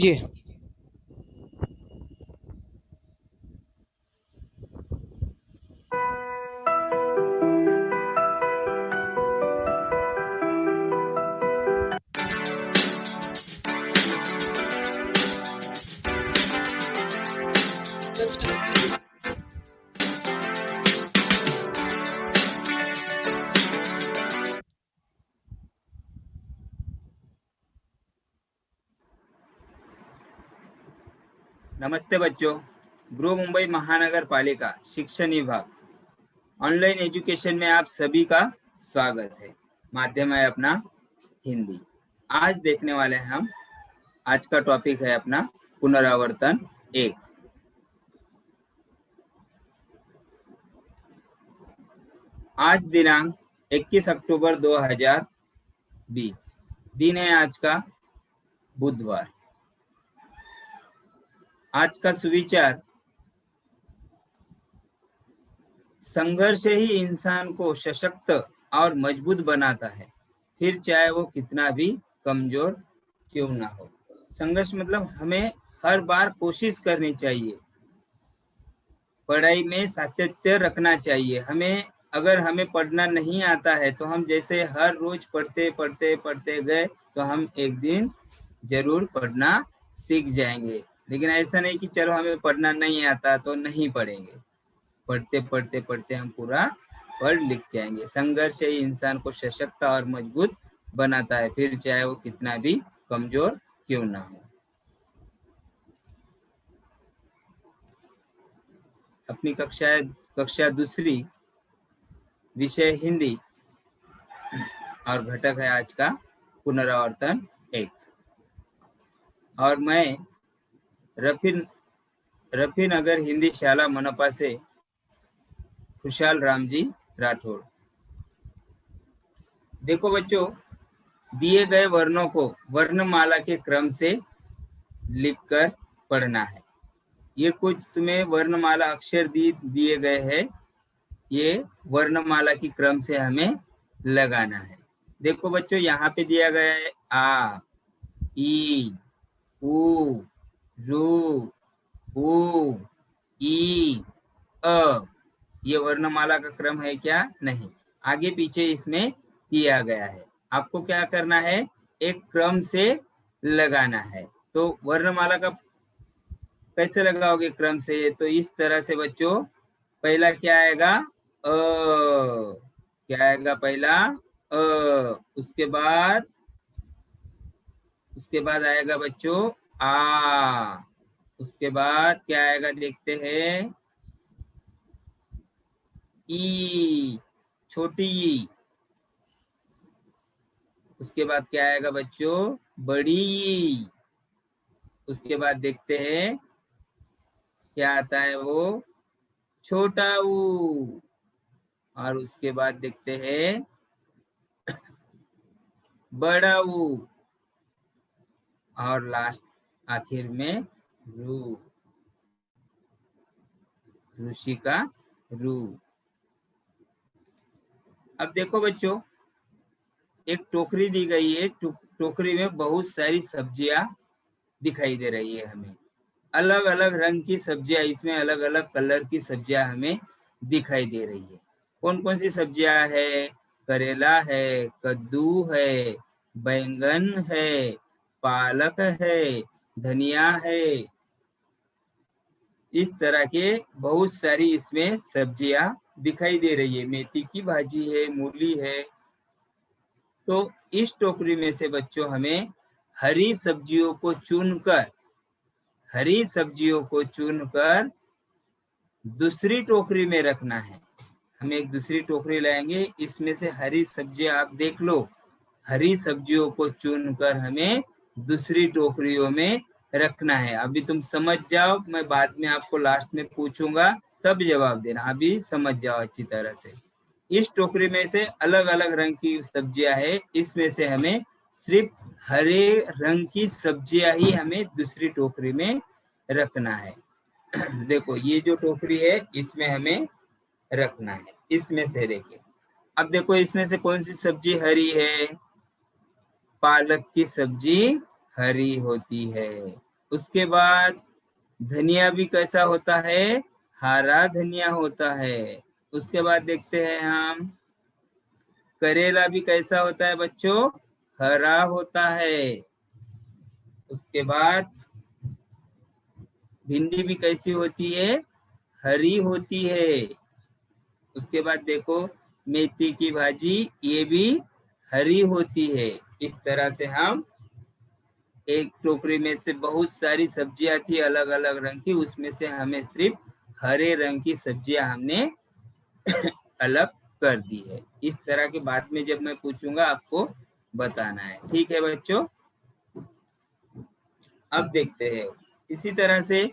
जी। नमस्ते बच्चों। गृह मुंबई महानगर पालिका शिक्षण विभाग ऑनलाइन एजुकेशन में आप सभी का स्वागत है। माध्यम है अपना हिंदी। आज देखने वाले हैं हम, आज का टॉपिक है अपना पुनरावर्तन 1। आज दिनांक 21 अक्टूबर 2020, दिन है आज का बुधवार। आज का सुविचार, संघर्ष ही इंसान को सशक्त और मजबूत बनाता है, फिर चाहे वो कितना भी कमजोर क्यों ना हो। संघर्ष मतलब हमें हर बार कोशिश करनी चाहिए, पढ़ाई में सातत्य रखना चाहिए। अगर हमें पढ़ना नहीं आता है तो हम जैसे हर रोज पढ़ते गए तो हम एक दिन जरूर पढ़ना सीख जाएंगे। लेकिन ऐसा नहीं कि चलो हमें पढ़ना नहीं आता तो नहीं पढ़ेंगे, पढ़ते हम पूरा पढ़ लिख जाएंगे। संघर्ष ही इंसान को सशक्त और मजबूत बनाता है, फिर चाहे वो कितना भी कमजोर क्यों ना हो। अपनी कक्षा दूसरी, विषय हिंदी, और घटक है आज का पुनरावर्तन 1। और मैं रफी नगर हिंदी शाला मनपा से खुशहाल राम जी राठौड़। देखो बच्चों, दिए गए वर्णों को वर्णमाला के क्रम से लिखकर पढ़ना है। ये कुछ तुम्हें वर्णमाला अक्षर दिए गए हैं, ये वर्णमाला की क्रम से हमें लगाना है। देखो बच्चों, यहाँ पे दिया गया है आ, ई, उ, रू, ऊ, ई, अ। ये वर्णमाला का क्रम है क्या? नहीं। आगे पीछे इसमें दिया गया है, आपको क्या करना है, एक क्रम से लगाना है। तो वर्णमाला का कैसे लगाओगे क्रम से? तो इस तरह से बच्चों, पहला क्या आएगा? अ। क्या आएगा? पहला अ। उसके बाद आएगा बच्चों आ। उसके बाद क्या आएगा देखते हैं, ई, छोटी ई। उसके बाद क्या आएगा बच्चों? बड़ी ई। उसके बाद देखते हैं क्या आता है, वो छोटा ऊ। और उसके बाद देखते हैं बड़ा ऊ। और लास्ट आखिर में रू, ऋषि का रू। अब देखो बच्चों, एक टोकरी दी गई है, टोकरी में बहुत सारी सब्जियां दिखाई दे रही है हमें। अलग अलग रंग की सब्जियां, इसमें अलग अलग कलर की सब्जियां हमें दिखाई दे रही है। कौन कौन सी सब्जियां है? करेला है, कद्दू है, बैंगन है, पालक है, धनिया है। इस तरह के बहुत सारी इसमें सब्जियां दिखाई दे रही है। मेथी की भाजी है, मूली है। तो इस टोकरी में से बच्चों हमें हरी सब्जियों को चुनकर दूसरी टोकरी में रखना है। हम एक दूसरी टोकरी लाएंगे, इसमें से हरी सब्जियां आप देख लो, हरी सब्जियों को चुनकर हमें दूसरी टोकरियों में रखना है। अभी तुम समझ जाओ, मैं बाद में आपको लास्ट में पूछूंगा तब जवाब देना। अभी समझ जाओ अच्छी तरह से। इस टोकरी में से अलग अलग रंग की सब्जियां है, इसमें से हमें सिर्फ हरे रंग की सब्जियां ही हमें दूसरी टोकरी में रखना है। देखो, ये जो टोकरी है इसमें हमें रखना है, इसमें से देखिए। अब देखो, इसमें से कौन सी सब्जी हरी है? पालक की सब्जी हरी होती है। उसके बाद धनिया भी कैसा होता है, हरा धनिया होता है। उसके बाद देखते हैं हम करेला भी कैसा होता है बच्चों, हरा होता है। उसके बाद भिंडी भी कैसी होती है, हरी होती है। उसके बाद देखो मेथी की भाजी, ये भी हरी होती है। इस तरह से हम एक टोकरी में से बहुत सारी सब्जियां थी अलग अलग रंग की, उसमें से हमें सिर्फ हरे रंग की सब्जियां हमने अलग कर दी है। इस तरह के बाद में जब मैं पूछूंगा आपको बताना है, ठीक है बच्चों। अब देखते हैं इसी तरह से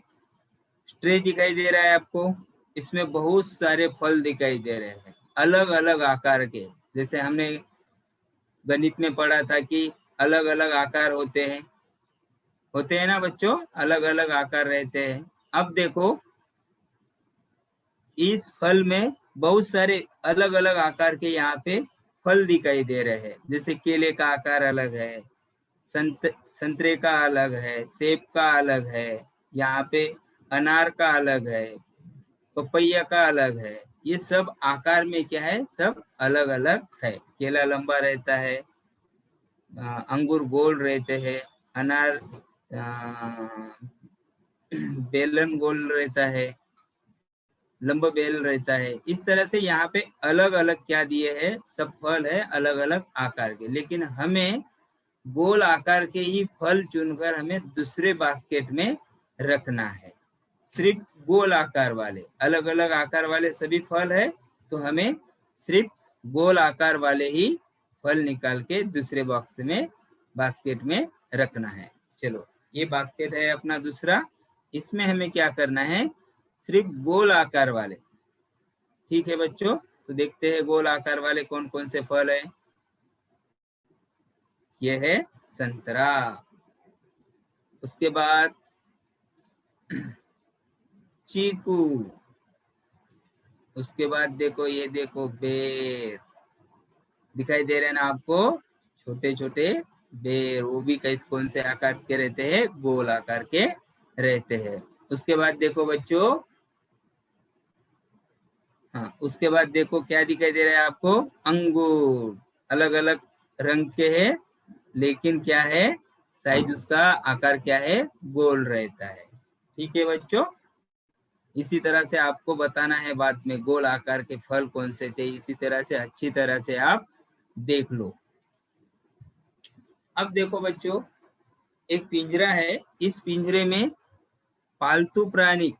ट्रे दिखाई दे रहा है आपको, इसमें बहुत सारे फल दिखाई दे रहे हैं अलग अलग आकार के। जैसे हमने गणित में पढ़ा था कि अलग अलग आकार होते हैं ना बच्चों, अलग अलग आकार रहते हैं। अब देखो इस फल में बहुत सारे अलग अलग आकार के यहाँ पे फल दिखाई दे रहे हैं। जैसे केले का आकार अलग है, संतरे का अलग है, सेब का अलग है, यहाँ पे अनार का अलग है, पपैया का अलग है। ये सब आकार में क्या है, सब अलग अलग है। केला लंबा रहता है, अंगूर गोल रहते हैं, अनार बेलन गोल रहता है, लंबा बेल रहता है। इस तरह से यहाँ पे अलग अलग क्या दिए है, सब फल है अलग अलग आकार के। लेकिन हमें गोल आकार के ही फल चुनकर हमें दूसरे बास्केट में रखना है। सिर्फ गोल आकार वाले, अलग अलग आकार वाले सभी फल है, तो हमें सिर्फ गोल आकार वाले ही फल निकाल के दूसरे बॉक्स में बास्केट में रखना है। चलो ये बास्केट है अपना दूसरा, इसमें हमें क्या करना है, सिर्फ गोल आकार वाले। ठीक है बच्चों, तो देखते हैं गोल आकार वाले कौन कौन से फल है। यह है संतरा, उसके बाद चीकू, उसके बाद देखो ये देखो बेर दिखाई दे रहे हैं ना आपको, छोटे छोटे बेर, वो भी कैसे कौन से आकार के रहते हैं, गोल आकार के रहते हैं। उसके बाद देखो बच्चों, हाँ उसके बाद देखो क्या दिखाई दे रहा है आपको, अंगूर अलग अलग रंग के हैं, लेकिन क्या है साइज उसका आकार क्या है, गोल रहता है। ठीक है बच्चों, इसी तरह से आपको बताना है बाद में गोल आकार के फल कौन से थे। इसी तरह से अच्छी तरह से आप देख लो। अब देखो बच्चों, एक पिंजरा है, इस पिंजरे में पालतू प्राणी,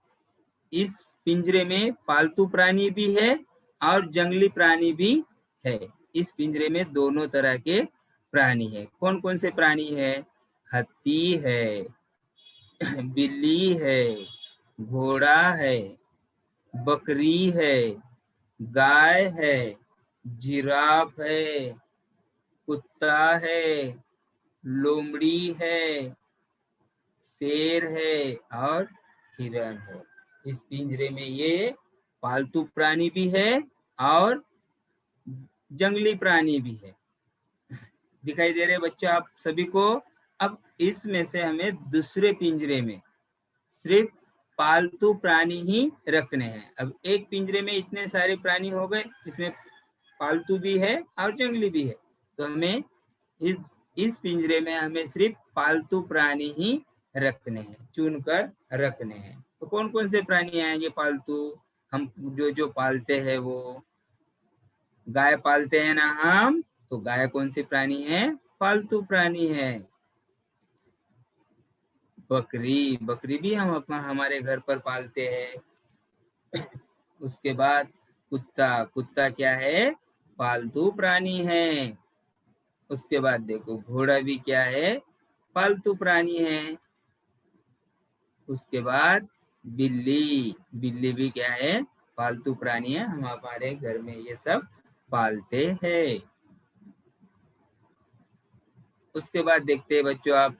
इस पिंजरे में पालतू प्राणी भी है और जंगली प्राणी भी है। इस पिंजरे में दोनों तरह के प्राणी है। कौन कौन से प्राणी है, हाथी है, बिल्ली है, घोड़ा है, बकरी है, गाय है, जिराफ है, कुत्ता है, लोमड़ी है, शेर है और हिरण है। इस पिंजरे में ये पालतू प्राणी भी है और जंगली प्राणी भी है। दिखाई दे रहे बच्चों आप सभी को। अब इसमें से हमें दूसरे पिंजरे में सिर्फ पालतू प्राणी ही रखने हैं। अब एक पिंजरे में इतने सारे प्राणी हो गए, इसमें पालतू भी है और जंगली भी है, तो हमें इस पिंजरे में हमें सिर्फ पालतू प्राणी ही रखने हैं, चुनकर रखने हैं। तो कौन कौन से प्राणी आएंगे पालतू, हम जो जो पालते हैं वो, गाय पालते हैं ना हम, तो गाय कौन सी प्राणी है, पालतू प्राणी है। बकरी, बकरी भी हम अपना हमारे घर पर पालते हैं। उसके बाद कुत्ता, कुत्ता क्या है, पालतू प्राणी है। उसके बाद देखो घोड़ा भी क्या है, पालतू प्राणी है। उसके बाद बिल्ली, बिल्ली भी क्या है, पालतू प्राणी है, हम हमारे घर में ये सब पालते हैं। उसके बाद देखते हैं बच्चों आप,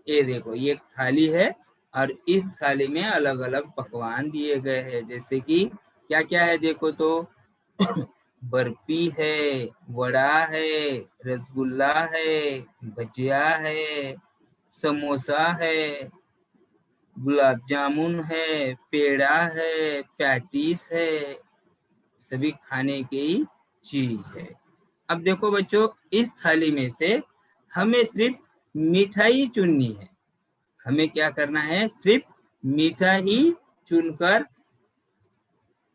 ये देखो ये थाली है और इस थाली में अलग अलग पकवान दिए गए हैं। जैसे कि क्या क्या है देखो तो, बर्फी है, वड़ा है, रसगुल्ला है, भजिया है, समोसा है, गुलाब जामुन है, पेड़ा है, पैटीज है, सभी खाने की चीज है। अब देखो बच्चों, इस थाली में से हमें सिर्फ मिठाई चुननी है। हमें क्या करना है, सिर्फ मीठा ही चुनकर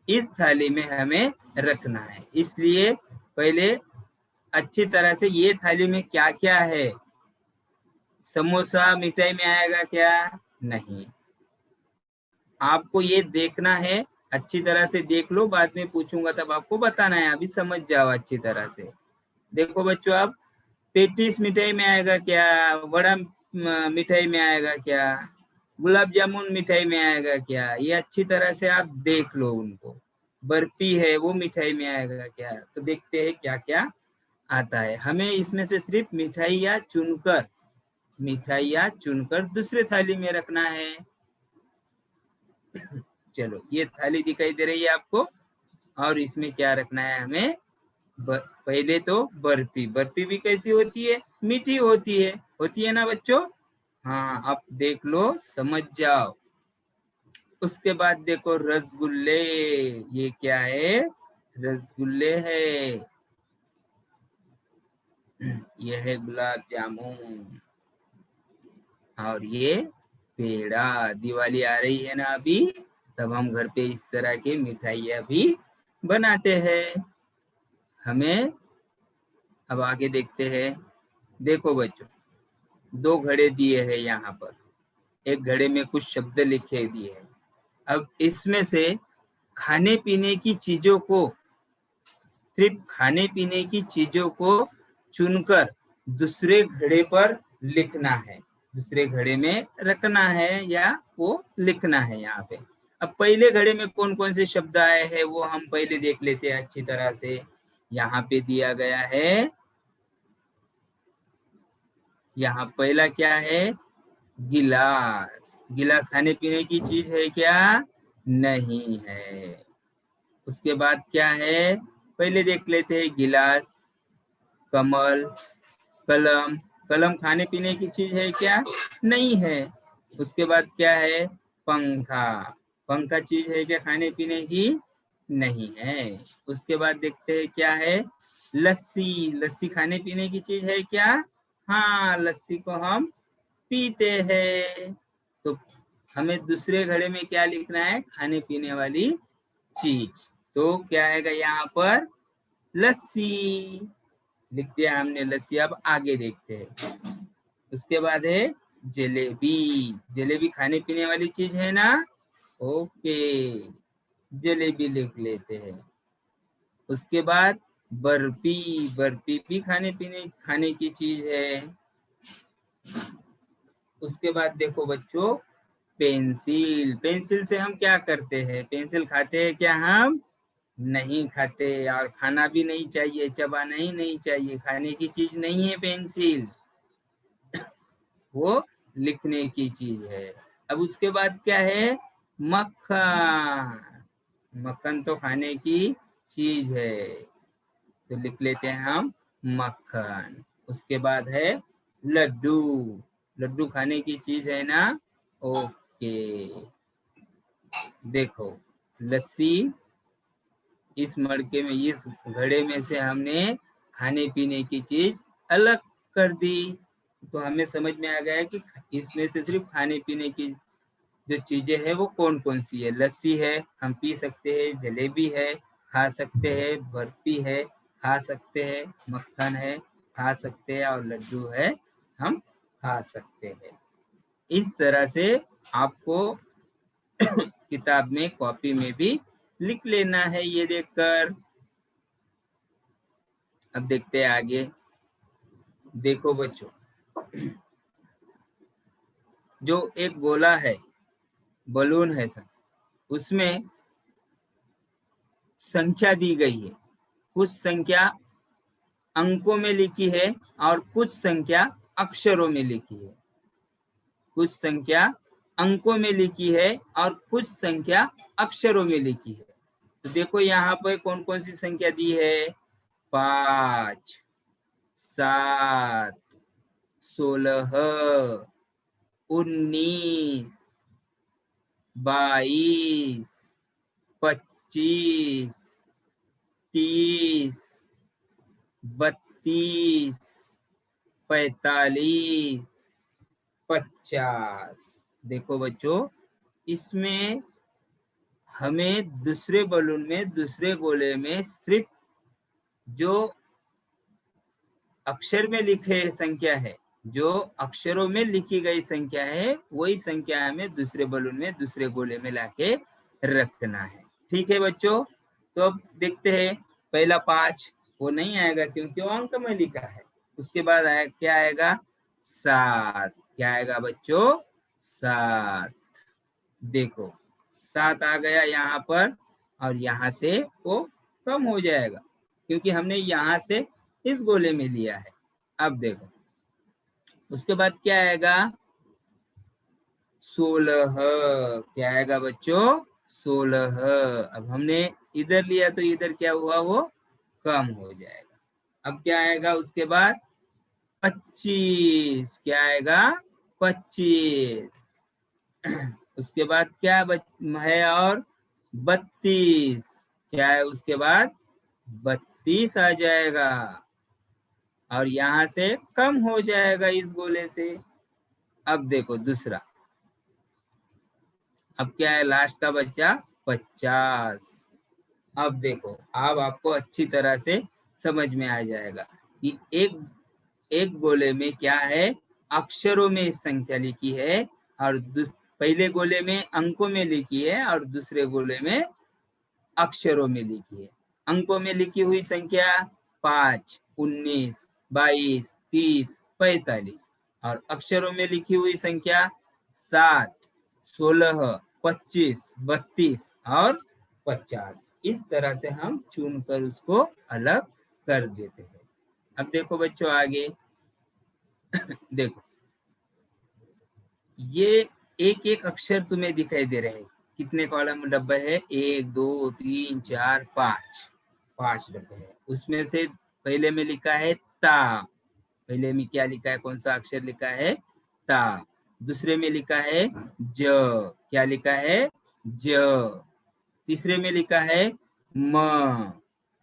इस थाली में हमें रखना है। इसलिए पहले अच्छी तरह से ये थाली में क्या क्या है, समोसा मिठाई में आएगा क्या, नहीं, आपको ये देखना है। अच्छी तरह से देख लो, बाद में पूछूंगा तब आपको बताना है, अभी समझ जाओ अच्छी तरह से। देखो बच्चों, अब पेटीज मिठाई में आएगा क्या, वड़ा मिठाई में आएगा क्या, गुलाब जामुन मिठाई में आएगा क्या, ये अच्छी तरह से आप देख लो उनको। बर्फी है, वो मिठाई में आएगा क्या, तो देखते हैं क्या क्या आता है। हमें इसमें से सिर्फ मिठाइयाँ चुनकर दूसरे थाली में रखना है। चलो, ये थाली दिखाई दे रही है आपको, और इसमें क्या रखना है हमें, पहले तो बर्फी। बर्फी भी कैसी होती है, मीठी होती है ना बच्चों। हाँ, अब देख लो, समझ जाओ। उसके बाद देखो रसगुल्ले, ये क्या है, रसगुल्ले है। ये है गुलाब जामुन, और ये पेड़ा। दिवाली आ रही है ना अभी, तब हम घर पे इस तरह के मिठाइयाँ भी बनाते हैं। हमें अब आगे देखते हैं। देखो बच्चों, दो घड़े दिए हैं यहाँ पर, एक घड़े में कुछ शब्द लिखे दिए हैं। अब इसमें से खाने पीने की चीजों को, सिर्फ खाने पीने की चीजों को चुनकर दूसरे घड़े पर लिखना है, दूसरे घड़े में रखना है, या वो लिखना है यहाँ पे। अब पहले घड़े में कौन कौन से शब्द आए हैं वो हम पहले देख लेते हैं अच्छी तरह से। यहाँ पे दिया गया है, यहाँ पहला क्या है, गिलास। गिलास खाने पीने की चीज है क्या, नहीं है। उसके बाद क्या है, पहले देख लेते हैं, गिलास, कमल, कलम। कलम खाने पीने की चीज है क्या, नहीं है। उसके बाद क्या है, पंखा। पंखा चीज है क्या खाने पीने की, नहीं है। उसके बाद देखते हैं क्या है, लस्सी। लस्सी खाने पीने की चीज है क्या, हाँ, लस्सी को हम पीते हैं। तो हमें दूसरे घड़े में क्या लिखना है, खाने पीने वाली चीज। तो क्या आएगा यहाँ पर, लस्सी लिख दिया हमने, लस्सी। अब आगे देखते हैं। उसके बाद है जलेबी। जलेबी खाने पीने वाली चीज है ना, ओके, जलेबी लिख लेते हैं। उसके बाद बर्फी। बर्फी भी खाने की चीज है। उसके बाद देखो बच्चों, पेंसिल। पेंसिल से हम क्या करते हैं, पेंसिल खाते हैं क्या हम, नहीं खाते, और खाना भी नहीं चाहिए, चबाना ही नहीं चाहिए, खाने की चीज नहीं है पेंसिल, वो लिखने की चीज है। अब उसके बाद क्या है, मक्खन। मक्खन तो खाने की चीज है, तो लिख लेते हैं हम मक्खन। उसके बाद है लड्डू। लड्डू खाने की चीज है ना, ओके। देखो, लस्सी इस मड़के में, इस घड़े में से हमने खाने पीने की चीज अलग कर दी, तो हमें समझ में आ गया कि इसमें से सिर्फ खाने पीने की जो चीजें हैं वो कौन कौन सी है। लस्सी है, हम पी सकते हैं, जलेबी है, खा सकते हैं, बर्फी है, खा सकते हैं, मक्खन है, खा सकते हैं, और लड्डू है, हम खा सकते हैं। इस तरह से आपको किताब में, कॉपी में भी लिख लेना है ये देखकर। अब देखते हैं आगे। देखो बच्चों, जो एक गोला है, बलून है सर, उसमें संख्या दी गई है। कुछ संख्या अंकों में लिखी है और कुछ संख्या अक्षरों में लिखी है। कुछ संख्या अंकों में लिखी है और कुछ संख्या अक्षरों में लिखी है। तो देखो यहाँ पर कौन कौन सी संख्या दी है, 5, 7, 16, 19, 22, 25, 30, 32, 45, 50। देखो बच्चों, इसमें हमें दूसरे बलून में, दूसरे गोले में सिर्फ जो अक्षर में लिखे संख्या है, जो अक्षरों में लिखी गई संख्या है, वही संख्या हमें दूसरे बलून में, दूसरे गोले में लाके रखना है। ठीक है बच्चों, तो अब देखते हैं। पहला 5 वो नहीं आएगा क्योंकि वो अंक में लिखा है। उसके बाद क्या आएगा? 7। क्या आएगा बच्चों? 7। देखो 7 आ गया यहाँ पर, और यहाँ से वो कम हो जाएगा क्योंकि हमने यहाँ से इस गोले में लिया है। अब देखो उसके बाद क्या आएगा? 16। क्या आएगा बच्चों? 16। अब हमने इधर लिया तो इधर क्या हुआ? वो कम हो जाएगा। अब क्या आएगा उसके बाद? 25। क्या आएगा? 25। उसके बाद क्या है? और 32। क्या है उसके बाद? 32 आ जाएगा, और यहाँ से कम हो जाएगा इस गोले से। अब देखो दूसरा, अब क्या है? लास्ट का बच्चा 50। अब देखो, अब आपको अच्छी तरह से समझ में आ जाएगा कि एक गोले में क्या है, अक्षरों में संख्या लिखी है, और पहले गोले में अंकों में लिखी है, और दूसरे गोले में अक्षरों में लिखी है। अंकों में लिखी हुई संख्या 5, 19, 22, 30, 45, और अक्षरों में लिखी हुई संख्या 7, 16, 25, 32 और 50। इस तरह से हम चुनकर उसको अलग कर देते हैं। अब देखो बच्चों आगे देखो, ये एक एक अक्षर तुम्हें दिखाई दे रहे हैं। कितने कॉलम डब्बे है? 1, 2, 3, 4, 5 डब्बे है। उसमें से पहले में लिखा है ता। पहले में क्या लिखा है? कौन सा अक्षर लिखा है? ता। दूसरे में लिखा है ज। क्या लिखा है? ज। तीसरे में लिखा है म।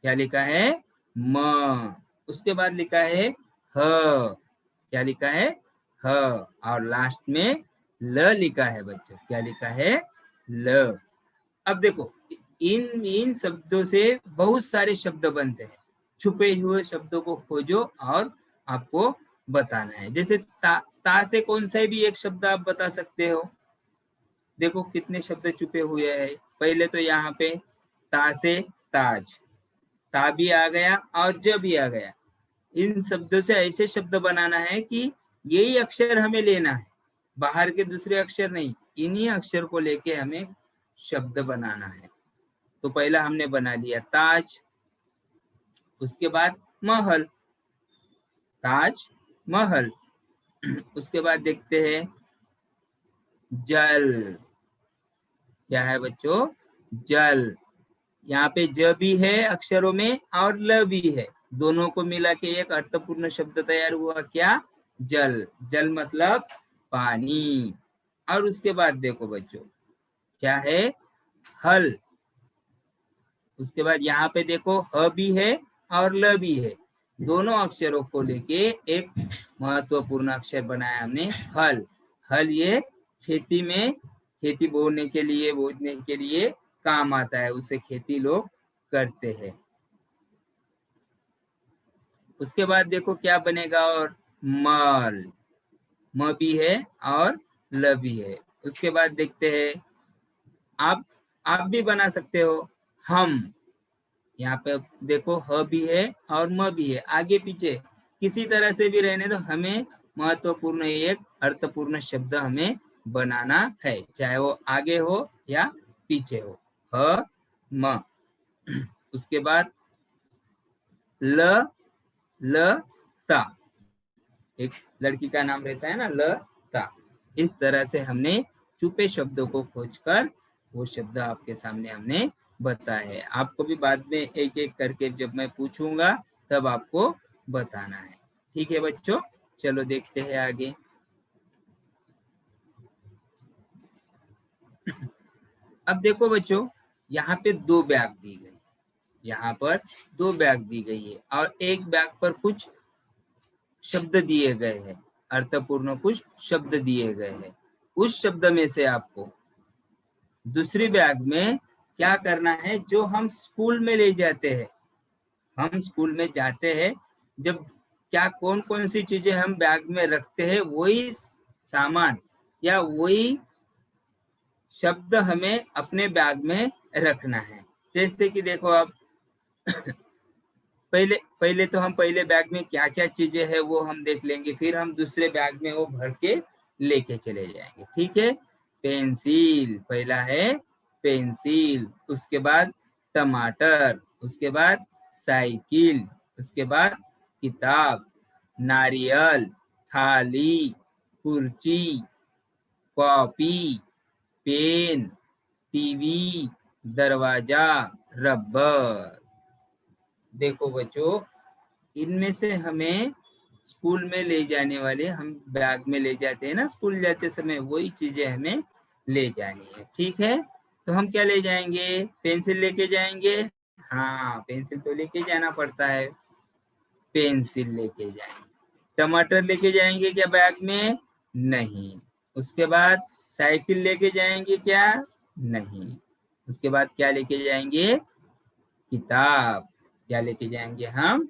क्या लिखा है? म। उसके बाद लिखा है ह। क्या लिखा है? ह। और लास्ट में ल लिखा है बच्चों। क्या लिखा है? ल। अब देखो, इन शब्दों से बहुत सारे शब्द बनते हैं। छुपे हुए शब्दों को खोजो और आपको बताना है। जैसे ता से कौन सा भी एक शब्द आप बता सकते हो। देखो कितने शब्द छुपे हुए हैं। पहले तो यहाँ पे ता से ताज, ता भी आ गया और ज भी आ गया। इन शब्दों से ऐसे शब्द बनाना है कि यही अक्षर हमें लेना है, बाहर के दूसरे अक्षर नहीं। इन्हीं अक्षर को लेके हमें शब्द बनाना है। तो पहला हमने बना लिया ताज, उसके बाद महल, ताज महल। उसके बाद देखते हैं जल। क्या है बच्चों? जल। यहाँ पे ज भी है अक्षरों में और ल भी है, दोनों को मिला के एक अर्थपूर्ण शब्द तैयार हुआ। क्या? जल। जल मतलब पानी। और उसके बाद देखो बच्चों क्या है? हल। उसके बाद यहाँ पे देखो ह भी है और ल भी है, दोनों अक्षरों को लेके एक महत्वपूर्ण अक्षर बनाया हमने, हल। हल ये खेती में, खेती बोने के लिए, बोने के लिए काम आता है, उसे खेती लोग करते हैं। उसके बाद देखो क्या बनेगा? और मल। म भी है और ल भी है। उसके बाद देखते हैं, आप भी बना सकते हो हम। यहाँ पे देखो ह भी है और म भी है, आगे पीछे किसी तरह से भी रहने दो, हमें महत्वपूर्ण एक अर्थपूर्ण शब्द हमें बनाना है, चाहे वो आगे हो या पीछे हो। ह म। उसके बाद ल, ता। एक लड़की का नाम रहता है ना, ल ता। इस तरह से हमने छुपे शब्दों को खोजकर वो शब्द आपके सामने हमने बताया है। आपको भी बाद में एक एक करके जब मैं पूछूंगा तब आपको बताना है। ठीक है बच्चों, चलो देखते हैं आगे। अब देखो बच्चों, यहाँ पे 2 बैग दी गई, यहाँ पर 2 बैग दी गई है और एक बैग पर कुछ शब्द दिए गए हैं, अर्थपूर्ण कुछ शब्द दिए गए हैं। उस शब्द में से आपको दूसरी बैग में क्या करना है, जो हम स्कूल में ले जाते हैं, हम स्कूल में जाते हैं जब, क्या कौन कौन सी चीजें हम बैग में रखते हैं, वही सामान या वही शब्द हमें अपने बैग में रखना है। जैसे कि देखो अब पहले तो हम पहले बैग में क्या क्या चीजें है वो हम देख लेंगे, फिर हम दूसरे बैग में वो भर के लेके चले जाएंगे। ठीक है, पेंसिल, पहला है पेंसिल, उसके बाद टमाटर, उसके बाद साइकिल, उसके बाद किताब, नारियल, थाली, कुर्सी, कॉपी, पेन, टीवी, दरवाजा, रबर। देखो बच्चों, इनमें से हमें स्कूल में ले जाने वाले, हम बैग में ले जाते हैं ना स्कूल जाते समय, वही चीजें हमें ले जानी है। ठीक है, तो हम क्या ले जाएंगे, पेंसिल लेके जाएंगे, हाँ पेंसिल तो लेके जाना पड़ता है, पेंसिल लेके जाएंगे। टमाटर लेके जाएंगे क्या बैग में, नहीं। उसके बाद साइकिल लेके जाएंगे क्या, नहीं। उसके बाद क्या लेके जाएंगे, किताब, क्या लेके जाएंगे हम,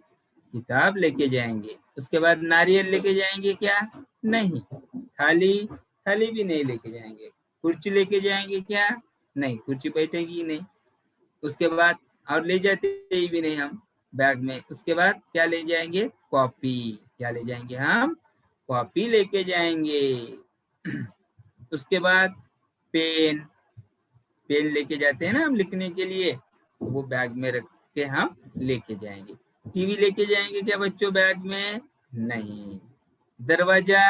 किताब लेके जाएंगे। उसके बाद नारियल लेके जाएंगे क्या, नहीं। थाली, थाली भी नहीं लेके जाएंगे। कुर्सी लेके जाएंगे क्या, नहीं, कुर्सी बैठेगी नहीं। उसके बाद और ले जाते ही भी नहीं हम बैग में। उसके बाद क्या ले जाएंगे, कॉपी, क्या ले जाएंगे हम, कॉपी लेके जाएंगे। उसके बाद पेन, पेन लेके जाते हैं ना हम लिखने के लिए, वो बैग में रख के हम लेके जाएंगे। टीवी लेके जाएंगे क्या बच्चों बैग में, नहीं। दरवाजा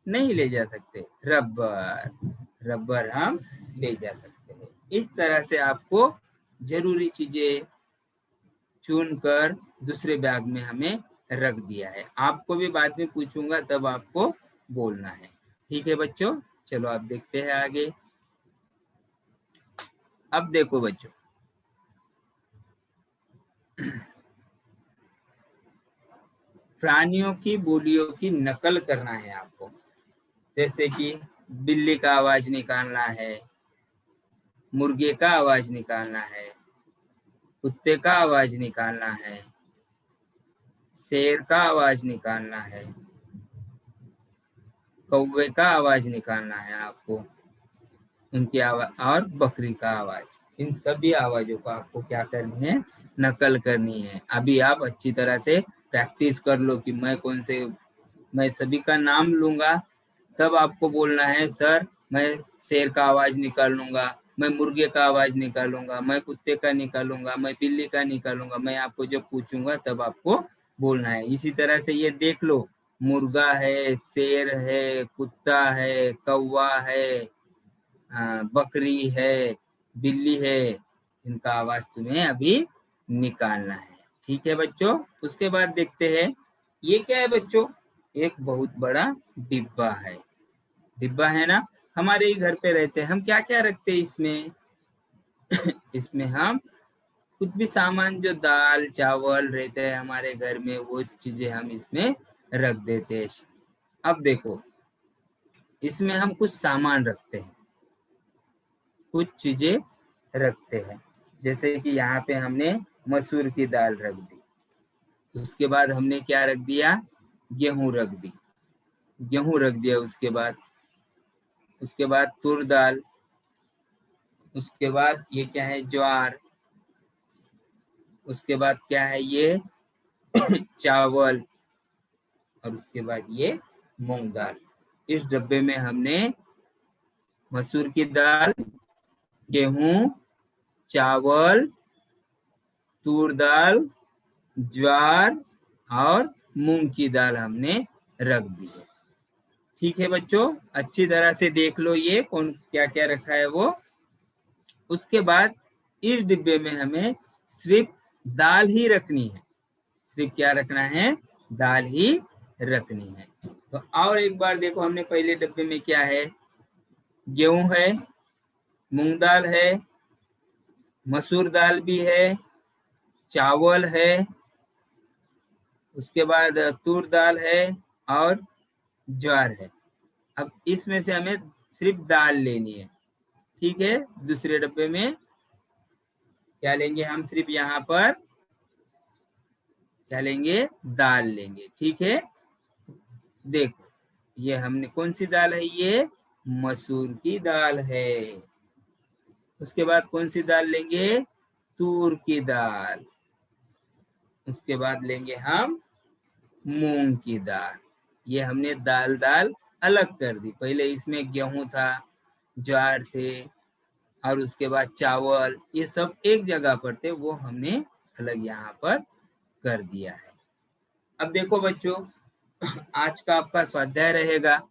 नहीं ले जा सकते, रबर, रबर हम ले जा सकते हैं। इस तरह से आपको जरूरी चीजें चुनकर दूसरे बैग में हमें रख दिया है। आपको भी बाद में पूछूंगा तब आपको बोलना है। ठीक है बच्चों, चलो आप देखते हैं आगे। अब देखो बच्चों, प्राणियों की बोलियों की नकल करना है आपको। जैसे कि बिल्ली का आवाज निकालना है, मुर्गे का आवाज निकालना है, कुत्ते का आवाज निकालना है, शेर का आवाज निकालना है, कौवे का आवाज निकालना है आपको, उनकी आवाज, और बकरी का आवाज। इन सभी आवाजों को आपको क्या करनी है, नकल करनी है। अभी आप अच्छी तरह से प्रैक्टिस कर लो कि मैं सभी का नाम लूंगा, तब आपको बोलना है सर मैं शेर का आवाज निकाल लूंगा, मैं मुर्गे का आवाज निकालूंगा, मैं कुत्ते का निकालूंगा, मैं बिल्ली का निकालूंगा। मैं आपको जब पूछूंगा तब आपको बोलना है। इसी तरह से ये देख लो, मुर्गा है, शेर है, कुत्ता है, कौवा है, बकरी है, बिल्ली है, इनका आवाज तुम्हें अभी निकालना है। ठीक है बच्चों, उसके बाद देखते हैं ये क्या है बच्चों, एक बहुत बड़ा डिब्बा है। डिब्बा है ना, हमारे ही घर पे रहते हैं, हम क्या क्या रखते हैं इसमें इसमें हम कुछ भी सामान, जो दाल चावल रहते हैं हमारे घर में, वो चीजें हम इसमें रख देते हैं। अब देखो, इसमें हम कुछ सामान रखते हैं, कुछ चीजें रखते हैं। जैसे कि यहाँ पे हमने मसूर की दाल रख दी, उसके बाद हमने क्या रख दिया, गेहूं रख दी, गेहूं रख दिया। उसके बाद तुर दाल, उसके बाद ये क्या है, ज्वार, उसके बाद क्या है ये चावल, और उसके बाद ये मूंग दाल। इस डब्बे में हमने मसूर की दाल, गेहूं, चावल, तूर दाल, ज्वार और मूंग की दाल हमने रख दी है। ठीक है बच्चों, अच्छी तरह से देख लो ये कौन क्या क्या रखा है वो। उसके बाद इस डिब्बे में हमें सिर्फ दाल ही रखनी है, सिर्फ क्या रखना है, दाल ही रखनी है। तो और एक बार देखो, हमने पहले डब्बे में क्या है, गेहूं है, मूंग दाल है, मसूर दाल भी है, चावल है, उसके बाद तूर दाल है और ज्वार है। अब इसमें से हमें सिर्फ दाल लेनी है, ठीक है। दूसरे डब्बे में क्या लेंगे हम, सिर्फ यहाँ पर क्या लेंगे, दाल लेंगे, ठीक है। देखो ये हमने कौन सी दाल है, ये मसूर की दाल है। उसके बाद कौन सी दाल लेंगे, तूर की दाल। उसके बाद लेंगे हम मूंग की दाल। ये हमने दाल दाल अलग कर दी, पहले इसमें गेहूं था, ज्वार थे और उसके बाद चावल, ये सब एक जगह पर थे, वो हमने अलग यहाँ पर कर दिया है। अब देखो बच्चों, आज का आपका स्वाध्याय रहेगा,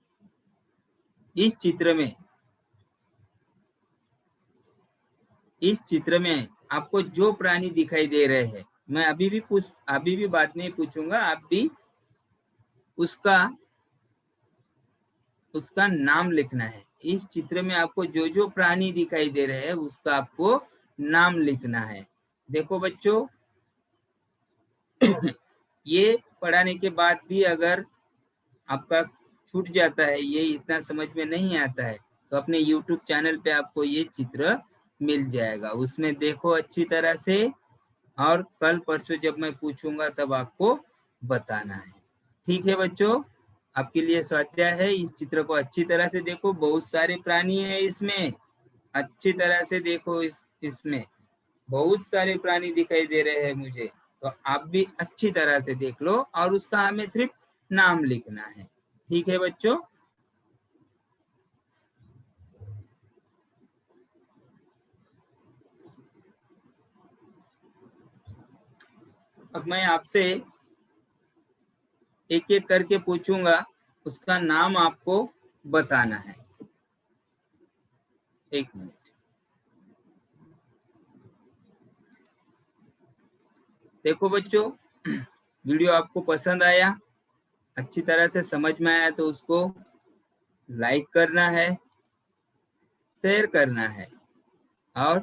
इस चित्र में आपको जो प्राणी दिखाई दे रहे हैं, मैं अभी भी बाद में पूछूंगा, आप भी उसका नाम लिखना है। इस चित्र में आपको जो जो प्राणी दिखाई दे रहे हैं उसका आपको नाम लिखना है। देखो बच्चों, ये पढ़ाने के बाद भी अगर आपका छूट जाता है, ये इतना समझ में नहीं आता है, तो अपने YouTube चैनल पे आपको ये चित्र मिल जाएगा, उसमें देखो अच्छी तरह से, और कल परसों जब मैं पूछूंगा तब आपको बताना है, ठीक है बच्चों। आपके लिए स्वाध्याय है, इस चित्र को अच्छी तरह से देखो, बहुत सारे प्राणी है इसमें, अच्छी तरह से देखो। इसमें बहुत सारे प्राणी दिखाई दे रहे हैं मुझे, तो आप भी अच्छी तरह से देख लो और उसका हमें सिर्फ नाम लिखना है, ठीक है बच्चों। अब मैं आपसे एक एक करके पूछूंगा, उसका नाम आपको बताना है। एक मिनट, देखो बच्चों, वीडियो आपको पसंद आया, अच्छी तरह से समझ में आया तो उसको लाइक करना है, शेयर करना है और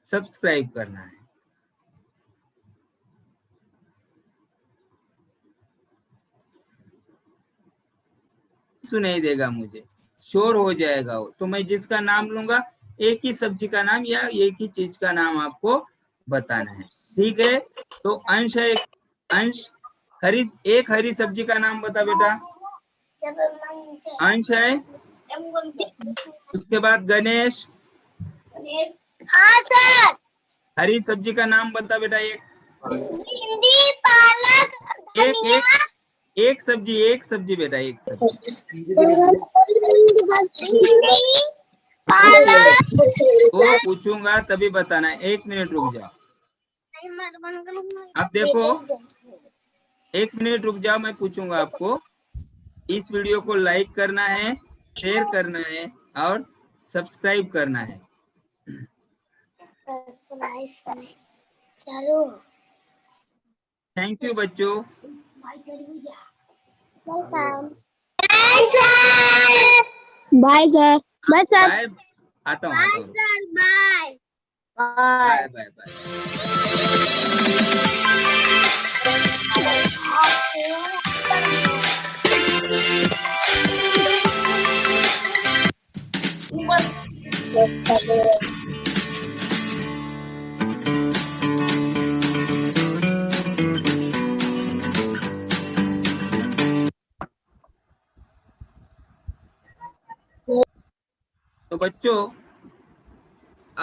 सब्सक्राइब करना है। सुनाई देगा मुझे, शोर हो जाएगा वो, तो मैं जिसका नाम लूंगा, एक ही सब्जी का नाम या एक ही चीज का नाम आपको बताना है, ठीक है। तो अंश है, अंश एक हरी सब्जी का नाम बता बेटा। अंश है, उसके बाद गणेश। हाँ सर। हरी सब्जी का नाम बता बेटा, एक भिंडी, पालक, एक सब्जी बेटा, एक सब्जी। वो पूछूंगा तभी बताना है, 1 मिनट रुक जाओ। अब देखो, 1 मिनट रुक जाओ, मैं पूछूंगा आपको। इस वीडियो को लाइक करना है, शेयर करना है और सब्सक्राइब करना है। चलो, थैंक यू बच्चों। Bye sir. Bye sir. Bye, आता हूँ। Bye bye bye bye. तो बच्चों,